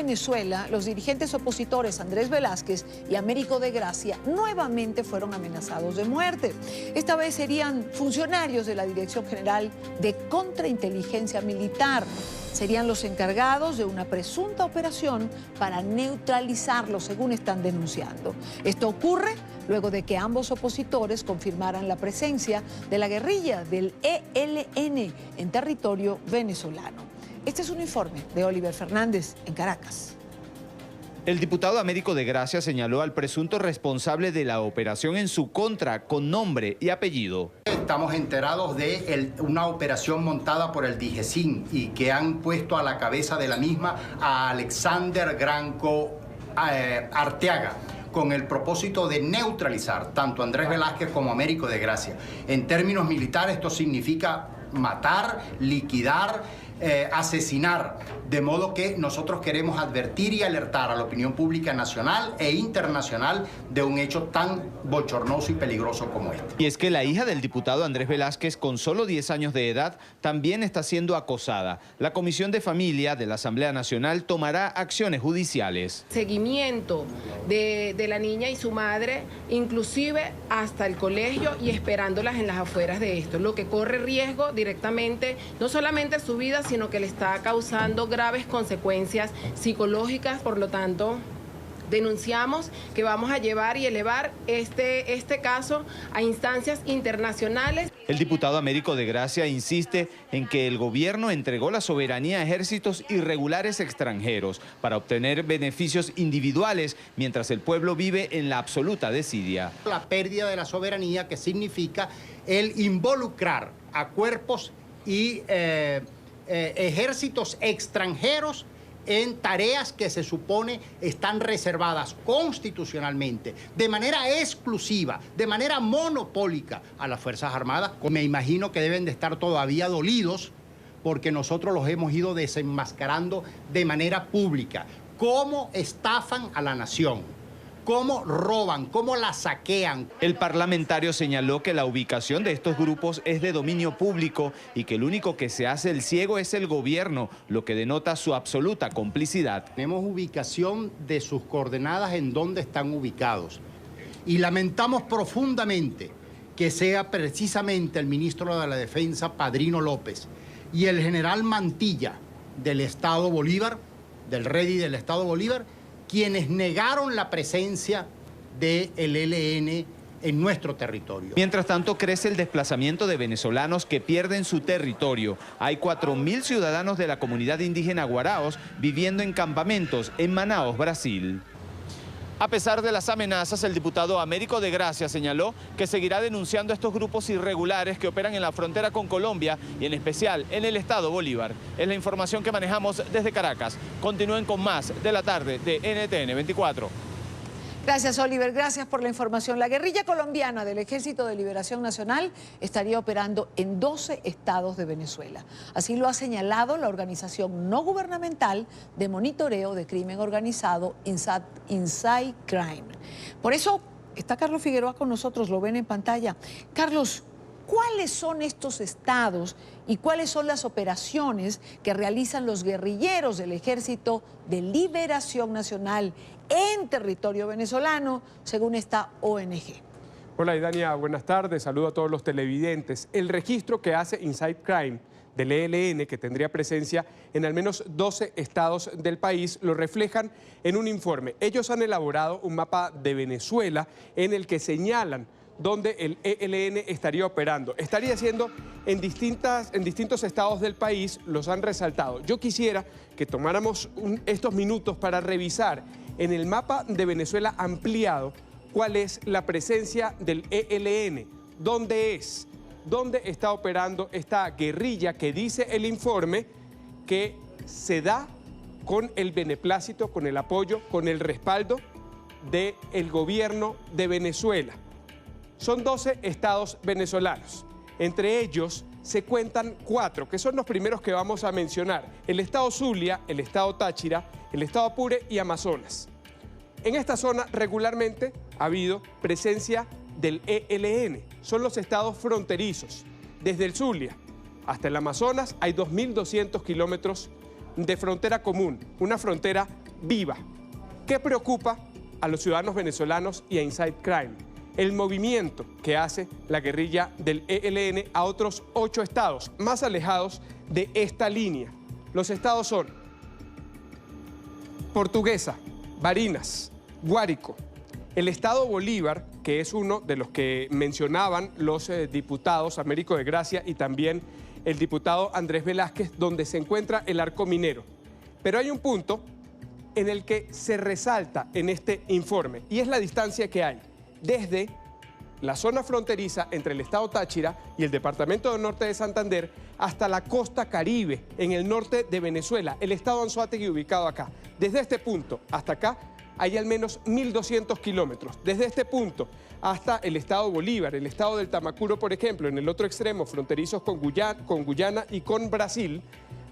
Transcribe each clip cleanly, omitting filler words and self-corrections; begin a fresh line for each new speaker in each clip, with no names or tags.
Venezuela, los dirigentes opositores Andrés Velázquez y Américo de Gracia nuevamente fueron amenazados de muerte. Esta vez serían funcionarios de la Dirección General de Contrainteligencia Militar. Serían los encargados de una presunta operación para neutralizarlos, según están denunciando. Esto ocurre luego de que ambos opositores confirmaran la presencia de la guerrilla del ELN en territorio venezolano. Este es un informe de Oliver Fernández en Caracas.
El diputado Américo de Gracia señaló al presunto responsable de la operación en su contra con nombre y apellido.
Estamos enterados de una operación montada por el DIGESIN y que han puesto a la cabeza de la misma a Alexander Granco Arteaga, con el propósito de neutralizar tanto a Andrés Velázquez como a Américo de Gracia. En términos militares esto significa matar, liquidar, asesinar, de modo que nosotros queremos advertir y alertar a la opinión pública nacional e internacional de un hecho tan bochornoso y peligroso como este.
Y es que la hija del diputado Andrés Velázquez, con solo 10 años de edad, también está siendo acosada. La Comisión de Familia de la Asamblea Nacional tomará acciones judiciales.
Seguimiento de la niña y su madre, inclusive hasta el colegio y esperándolas en las afueras de esto, lo que corre riesgo directamente, no solamente su vida, sino que le está causando graves consecuencias psicológicas. Por lo tanto, denunciamos que vamos a llevar y elevar este caso a instancias internacionales.
El diputado Américo de Gracia insiste en que el gobierno entregó la soberanía a ejércitos irregulares extranjeros para obtener beneficios individuales mientras el pueblo vive en la absoluta desidia.
La pérdida de la soberanía, que significa el involucrar a cuerpos y ejércitos extranjeros en tareas que se supone están reservadas constitucionalmente, de manera exclusiva, de manera monopólica a las Fuerzas Armadas. Me imagino que deben de estar todavía dolidos porque nosotros los hemos ido desenmascarando de manera pública. Cómo estafan a la nación, cómo roban, cómo la saquean.
El parlamentario señaló que la ubicación de estos grupos es de dominio público y que el único que se hace el ciego es el gobierno, lo que denota su absoluta complicidad.
Tenemos ubicación de sus coordenadas en donde están ubicados y lamentamos profundamente que sea precisamente el ministro de la Defensa, Padrino López, y el general Mantilla del Estado Bolívar, del Redi del Estado Bolívar, quienes negaron la presencia del ELN en nuestro territorio.
Mientras tanto, crece el desplazamiento de venezolanos que pierden su territorio. Hay 4.000 ciudadanos de la comunidad indígena Guaraos viviendo en campamentos en Manaos, Brasil. A pesar de las amenazas, el diputado Américo de Gracia señaló que seguirá denunciando a estos grupos irregulares que operan en la frontera con Colombia y en especial en el estado Bolívar. Es la información que manejamos desde Caracas. Continúen con más de la tarde de NTN 24.
Gracias, Oliver. Gracias por la información. La guerrilla colombiana del Ejército de Liberación Nacional estaría operando en 12 estados de Venezuela. Así lo ha señalado la organización no gubernamental de monitoreo de crimen organizado Inside Crime. Por eso está Carlos Figueroa con nosotros, lo ven en pantalla. Carlos, ¿cuáles son estos estados y cuáles son las operaciones que realizan los guerrilleros del Ejército de Liberación Nacional en territorio venezolano, según esta ONG?
Hola, Idania, buenas tardes. Saludo a todos los televidentes. El registro que hace Inside Crime del ELN, que tendría presencia en al menos 12 estados del país, lo reflejan en un informe. Ellos han elaborado un mapa de Venezuela en el que señalan donde el ELN estaría operando. Estaría siendo en distintos estados del país, los han resaltado. Yo quisiera que tomáramos estos minutos para revisar en el mapa de Venezuela ampliado cuál es la presencia del ELN, dónde es, dónde está operando esta guerrilla que dice el informe que se da con el beneplácito, con el apoyo, con el respaldo del gobierno de Venezuela. Son 12 estados venezolanos. Entre ellos se cuentan 4, que son los primeros que vamos a mencionar: el estado Zulia, el estado Táchira, el estado Apure y Amazonas. En esta zona regularmente ha habido presencia del ELN. Son los estados fronterizos. Desde el Zulia hasta el Amazonas hay 2.200 kilómetros de frontera común, una frontera viva. ¿Qué preocupa a los ciudadanos venezolanos y a Inside Crime? El movimiento que hace la guerrilla del ELN a otros 8 estados más alejados de esta línea. Los estados son Portuguesa, Barinas, Guárico, el estado Bolívar, que es uno de los que mencionaban los diputados Américo de Gracia y también el diputado Andrés Velázquez, donde se encuentra el arco minero. Pero hay un punto en el que se resalta en este informe y es la distancia que hay desde la zona fronteriza entre el estado Táchira y el departamento del norte de Santander hasta la costa Caribe, en el norte de Venezuela, el estado Anzoátegui ubicado acá. Desde este punto hasta acá hay al menos 1.200 kilómetros. Desde este punto hasta el estado Bolívar, el estado del Tamacuro, por ejemplo, en el otro extremo, fronterizos con Guyana y con Brasil,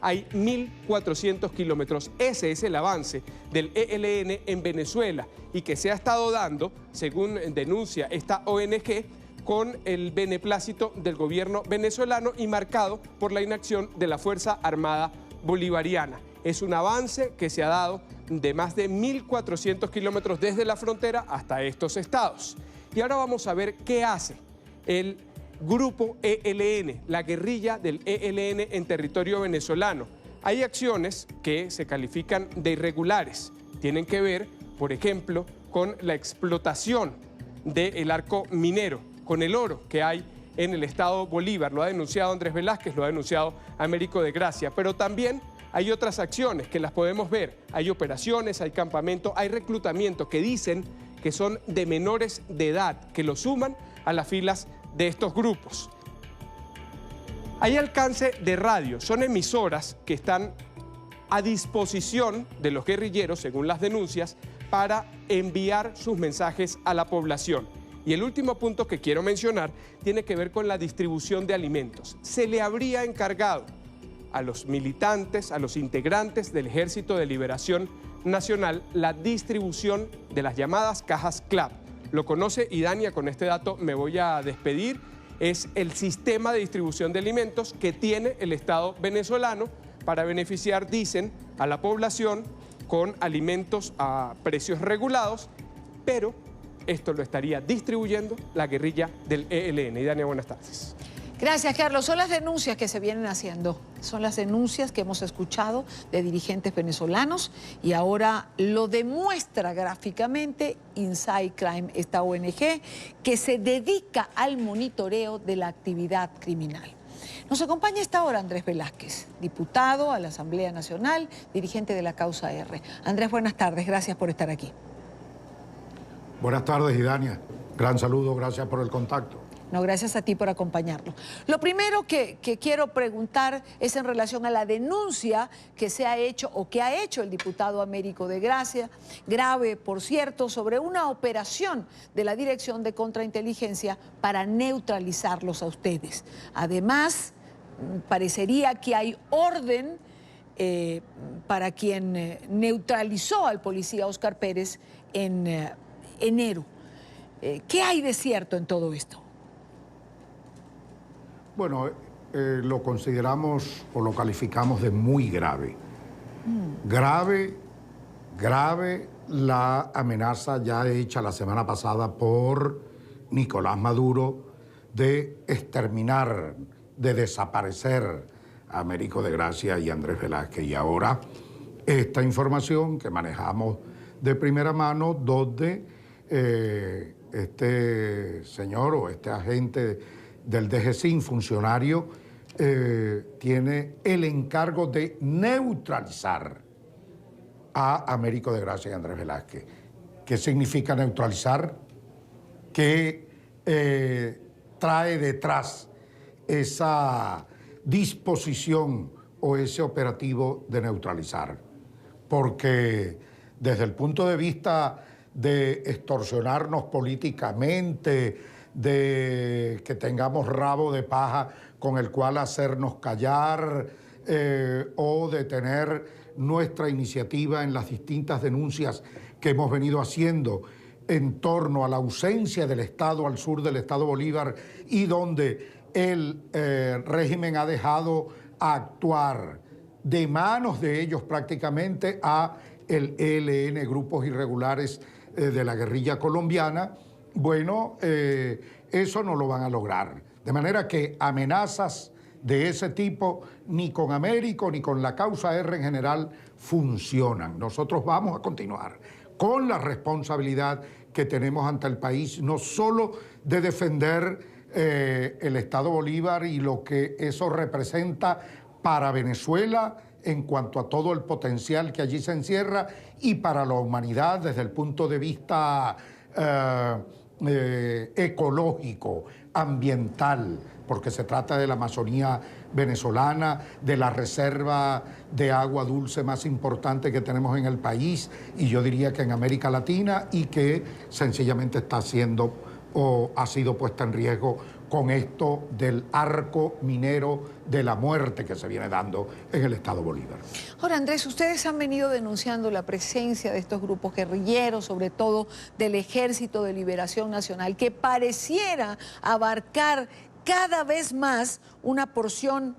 hay 1.400 kilómetros. Ese es el avance del ELN en Venezuela y que se ha estado dando, según denuncia esta ONG, con el beneplácito del gobierno venezolano y marcado por la inacción de la Fuerza Armada Bolivariana. Es un avance que se ha dado de más de 1.400 kilómetros desde la frontera hasta estos estados. Y ahora vamos a ver qué hace el grupo ELN, la guerrilla del ELN en territorio venezolano. Hay acciones que se califican de irregulares. Tienen que ver, por ejemplo, con la explotación del arco minero, con el oro que hay en el estado Bolívar. Lo ha denunciado Andrés Velázquez, lo ha denunciado Américo de Gracia, pero también hay otras acciones que las podemos ver. Hay operaciones, hay campamentos, hay reclutamiento que dicen que son de menores de edad, que lo suman a las filas de estos grupos. Hay alcance de radio, son emisoras que están a disposición de los guerrilleros, según las denuncias, para enviar sus mensajes a la población. Y el último punto que quiero mencionar tiene que ver con la distribución de alimentos. Se le habría encargado a los militantes, a los integrantes del Ejército de Liberación Nacional, la distribución de las llamadas cajas CLAP. Lo conoce Idania, con este dato me voy a despedir. Es el sistema de distribución de alimentos que tiene el Estado venezolano para beneficiar, dicen, a la población con alimentos a precios regulados, pero esto lo estaría distribuyendo la guerrilla del ELN. Idania, buenas tardes.
Gracias, Carlos. Son las denuncias que se vienen haciendo, son las denuncias que hemos escuchado de dirigentes venezolanos y ahora lo demuestra gráficamente Inside Crime, esta ONG que se dedica al monitoreo de la actividad criminal. Nos acompaña a esta hora Andrés Velázquez, diputado a la Asamblea Nacional, dirigente de la Causa R. Andrés, buenas tardes, gracias por estar aquí.
Buenas tardes, Idania. Gran saludo, gracias por el contacto.
No, gracias a ti por acompañarnos. Lo primero que quiero preguntar es en relación a la denuncia que se ha hecho o que ha hecho el diputado Américo de Gracia, grave, por cierto, sobre una operación de la Dirección de Contrainteligencia para neutralizarlos a ustedes. Además, parecería que hay orden para quien neutralizó al policía Óscar Pérez en enero. ¿Qué hay de cierto en todo esto?
Bueno, lo consideramos o lo calificamos de muy grave. Grave la amenaza ya hecha la semana pasada por Nicolás Maduro de exterminar, de desaparecer a Américo de Gracia y Andrés Velázquez. Y ahora esta información que manejamos de primera mano, donde este señor o este agente del DGCIN, funcionario, tiene el encargo de neutralizar a Américo de Gracia y Andrés Velázquez. ¿Qué significa neutralizar? ¿Qué trae detrás esa disposición o ese operativo de neutralizar? Porque desde el punto de vista de extorsionarnos políticamente, de que tengamos rabo de paja con el cual hacernos callar o de tener nuestra iniciativa en las distintas denuncias que hemos venido haciendo en torno a la ausencia del Estado al sur del Estado Bolívar y donde el régimen ha dejado actuar de manos de ellos prácticamente a el ELN, grupos irregulares de la guerrilla colombiana, bueno, eso no lo van a lograr. De manera que amenazas de ese tipo, ni con Américo ni con la causa R en general, funcionan. Nosotros vamos a continuar con la responsabilidad que tenemos ante el país, no solo de defender el Estado Bolívar y lo que eso representa para Venezuela en cuanto a todo el potencial que allí se encierra y para la humanidad desde el punto de vista ecológico, ambiental, porque se trata de la Amazonía venezolana, de la reserva de agua dulce más importante que tenemos en el país, y yo diría que en América Latina, y que sencillamente está siendo o ha sido puesta en riesgo con esto del arco minero de la muerte que se viene dando en el Estado Bolívar.
Ahora, Andrés, ustedes han venido denunciando la presencia de estos grupos guerrilleros, sobre todo del Ejército de Liberación Nacional, que pareciera abarcar cada vez más una porción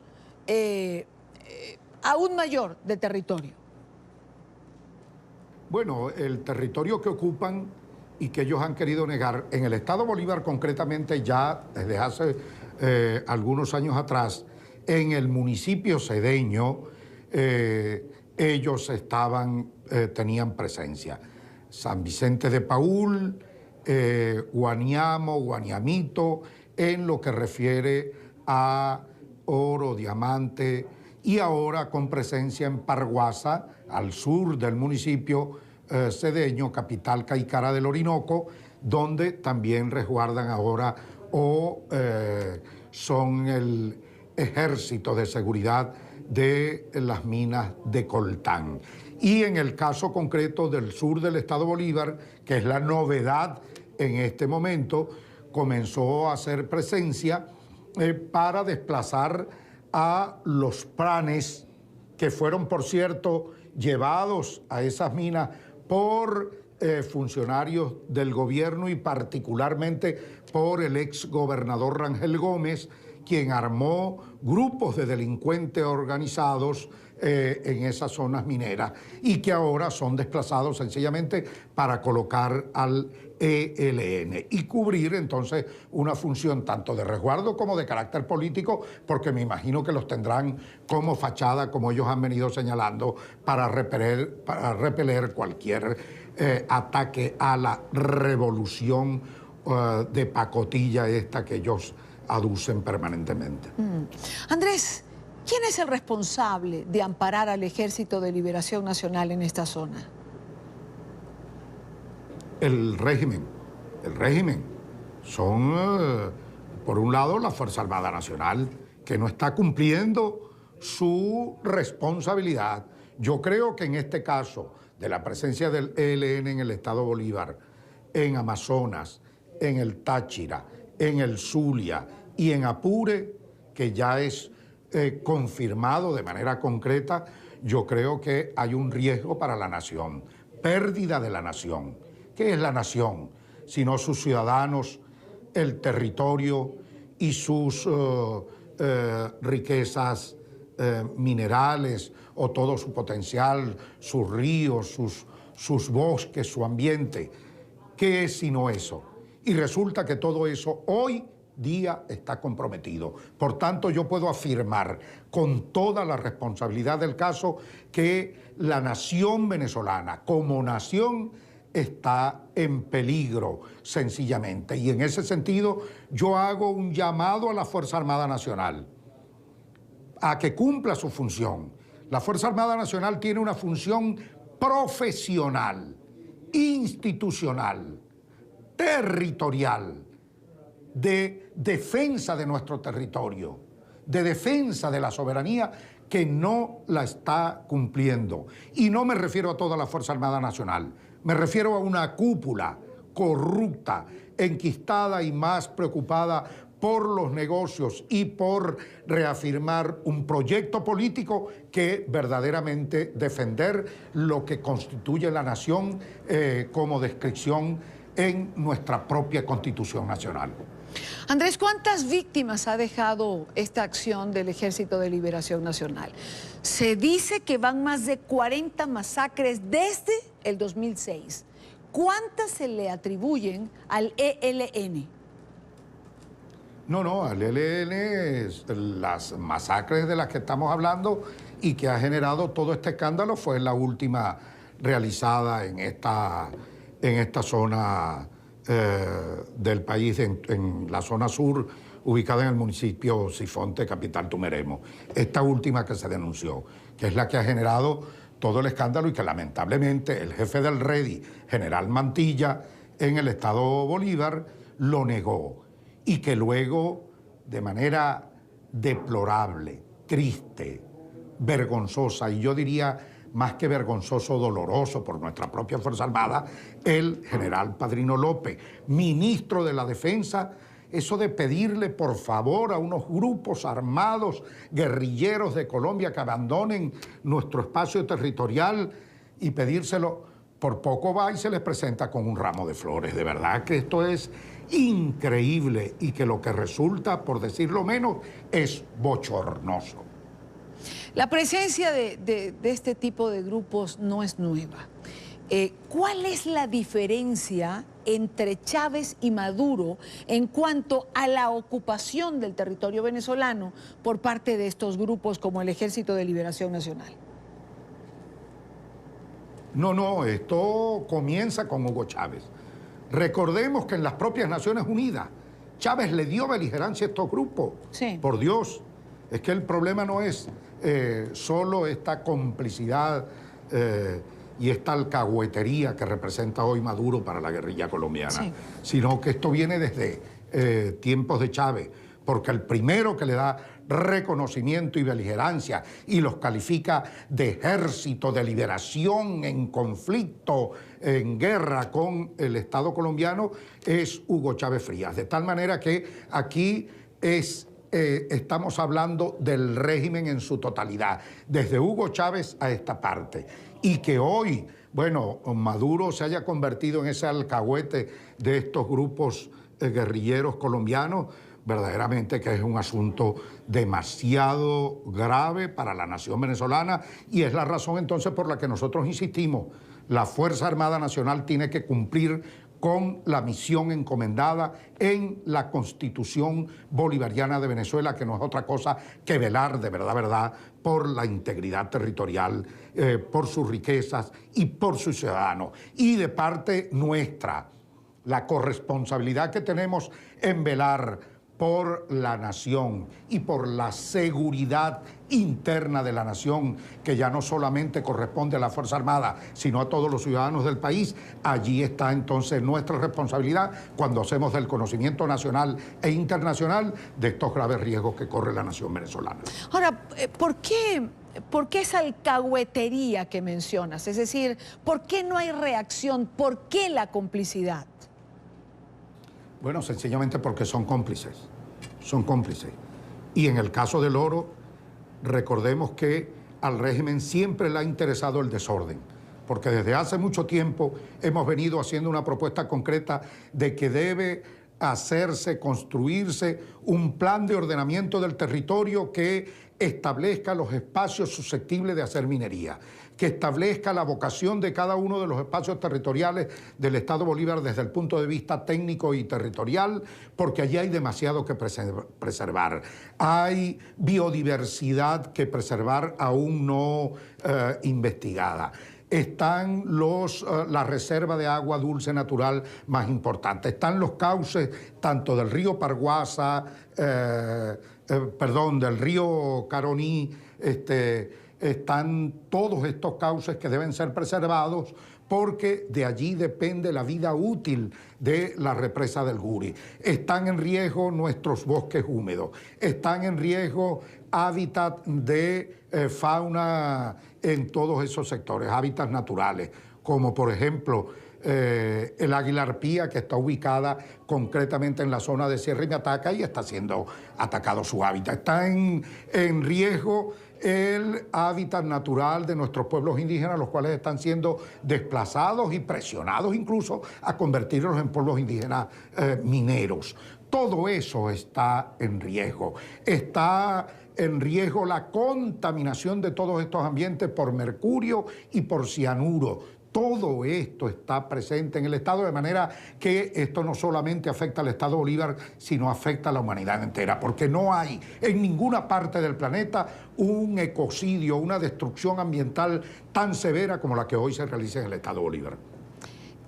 aún mayor de territorio.
Bueno, el territorio que ocupan y que ellos han querido negar, en el Estado Bolívar concretamente ya desde hace algunos años atrás, en el municipio cedeño, ellos tenían presencia. San Vicente de Paúl, Guaniamo, Guaniamito, en lo que refiere a oro, diamante, y ahora con presencia en Parguasa, al sur del municipio cedeño, capital Caicara del Orinoco, donde también resguardan ahora o son el ejército de seguridad de las minas de coltán. Y en el caso concreto del sur del Estado Bolívar, que es la novedad en este momento, comenzó a hacer presencia para desplazar a los pranes que fueron, por cierto, llevados a esas minas por funcionarios del gobierno y particularmente por el ex gobernador Rangel Gómez, quien armó grupos de delincuentes organizados en esas zonas mineras y que ahora son desplazados sencillamente para colocar al ELN y cubrir entonces una función tanto de resguardo como de carácter político, porque me imagino que los tendrán como fachada, como ellos han venido señalando, para repeler cualquier ataque a la revolución de pacotilla esta que ellos aducen permanentemente.
Andrés, ¿quién es el responsable de amparar al Ejército de Liberación Nacional en esta zona?
El régimen. Son, por un lado, la Fuerza Armada Nacional, que no está cumpliendo su responsabilidad. Yo creo que en este caso de la presencia del ELN en el Estado Bolívar, en Amazonas, en el Táchira, en el Zulia y en Apure, que ya es confirmado de manera concreta, yo creo que hay un riesgo para la nación, pérdida de la nación. ¿Qué es la nación? Sino sus ciudadanos, el territorio y sus riquezas minerales o todo su potencial, sus ríos, sus bosques, su ambiente. ¿Qué es sino eso? Y resulta que todo eso hoy día está comprometido. Por tanto, yo puedo afirmar con toda la responsabilidad del caso que la nación venezolana como nación está en peligro, sencillamente. Y en ese sentido, yo hago un llamado a la Fuerza Armada Nacional a que cumpla su función. La Fuerza Armada Nacional tiene una función profesional, institucional, territorial, de defensa de nuestro territorio, de defensa de la soberanía, que no la está cumpliendo. Y no me refiero a toda la Fuerza Armada Nacional, me refiero a una cúpula corrupta, enquistada y más preocupada por los negocios y por reafirmar un proyecto político que verdaderamente defender lo que constituye la nación como descripción en nuestra propia Constitución Nacional.
Andrés, ¿cuántas víctimas ha dejado esta acción del Ejército de Liberación Nacional? Se dice que van más de 40 masacres desde el 2006. ¿Cuántas se le atribuyen al ELN?
No, al ELN, las masacres de las que estamos hablando y que ha generado todo este escándalo fue la última realizada en esta zona del país, en la zona sur, ubicada en el municipio Sifonte, capital Tumeremo. Esta última que se denunció, que es la que ha generado todo el escándalo y que lamentablemente el jefe del REDI, general Mantilla, en el estado Bolívar, lo negó. Y que luego, de manera deplorable, triste, vergonzosa, y yo diría más que vergonzoso, doloroso por nuestra propia Fuerza Armada, el general Padrino López, ministro de la Defensa, eso de pedirle por favor a unos grupos armados, guerrilleros de Colombia que abandonen nuestro espacio territorial y pedírselo, por poco va y se les presenta con un ramo de flores. De verdad que esto es increíble y que lo que resulta, por decirlo menos, es bochornoso.
La presencia de este tipo de grupos no es nueva. ¿Cuál es la diferencia entre Chávez y Maduro en cuanto a la ocupación del territorio venezolano por parte de estos grupos como el Ejército de Liberación Nacional?
No, esto comienza con Hugo Chávez. Recordemos que en las propias Naciones Unidas, Chávez le dio beligerancia a estos grupos.
Sí.
Por Dios, es que el problema no es solo esta complicidad y esta alcahuetería que representa hoy Maduro para la guerrilla colombiana, sí, sino que esto viene desde tiempos de Chávez, porque el primero que le da reconocimiento y beligerancia y los califica de ejército de liberación en conflicto, en guerra con el Estado colombiano, es Hugo Chávez Frías. De tal manera que aquí estamos hablando del régimen en su totalidad, desde Hugo Chávez a esta parte. Y que hoy, bueno, Maduro se haya convertido en ese alcahuete de estos grupos guerrilleros colombianos, verdaderamente que es un asunto demasiado grave para la nación venezolana, y es la razón entonces por la que nosotros insistimos. La Fuerza Armada Nacional tiene que cumplir con la misión encomendada en la Constitución Bolivariana de Venezuela, que no es otra cosa que velar de verdad por la integridad territorial, por sus riquezas y por sus ciudadanos. Y de parte nuestra, la corresponsabilidad que tenemos en velar por la nación y por la seguridad interna de la nación, que ya no solamente corresponde a la Fuerza Armada, sino a todos los ciudadanos del país. Allí está entonces nuestra responsabilidad cuando hacemos del conocimiento nacional e internacional de estos graves riesgos que corre la nación venezolana.
Ahora, ¿por qué esa alcahuetería que mencionas? Es decir, ¿por qué no hay reacción? ¿Por qué la complicidad?
Bueno, sencillamente porque son cómplices. Son cómplices. Y en el caso del oro, recordemos que al régimen siempre le ha interesado el desorden, porque desde hace mucho tiempo hemos venido haciendo una propuesta concreta de que debe hacerse, construirse un plan de ordenamiento del territorio que establezca los espacios susceptibles de hacer minería, que establezca la vocación de cada uno de los espacios territoriales del Estado Bolívar desde el punto de vista técnico y territorial, porque allí hay demasiado que preservar. Hay biodiversidad que preservar aún no investigada. Están la reserva de agua dulce natural más importante. Están los cauces tanto del río Parguasa, del río Caroní, están todos estos cauces que deben ser preservados porque de allí depende la vida útil de la represa del Guri. Están en riesgo nuestros bosques húmedos, están en riesgo hábitat de fauna en todos esos sectores, hábitats naturales, como por ejemplo el águila arpía, que está ubicada concretamente en la zona de Sierra y Mataca y está siendo atacado su hábitat. Está en riesgo el hábitat natural de nuestros pueblos indígenas, los cuales están siendo desplazados y presionados incluso a convertirlos en pueblos indígenas mineros. todo eso está en riesgo. Está en riesgo la contaminación de todos estos ambientes por mercurio y por cianuro. Todo esto está presente en el Estado, de manera que esto no solamente afecta al Estado Bolívar, sino afecta a la humanidad entera, porque no hay en ninguna parte del planeta un ecocidio, una destrucción ambiental tan severa como la que hoy se realiza en el Estado Bolívar.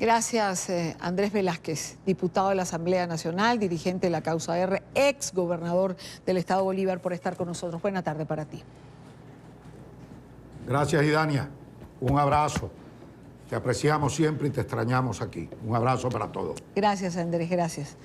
Gracias, Andrés Velázquez, diputado de la Asamblea Nacional, dirigente de la Causa R, ex gobernador del Estado Bolívar, por estar con nosotros. Buena tarde para ti.
Gracias, Idania. Un abrazo. Te apreciamos siempre y te extrañamos aquí. Un abrazo para todos.
Gracias, Andrés, gracias.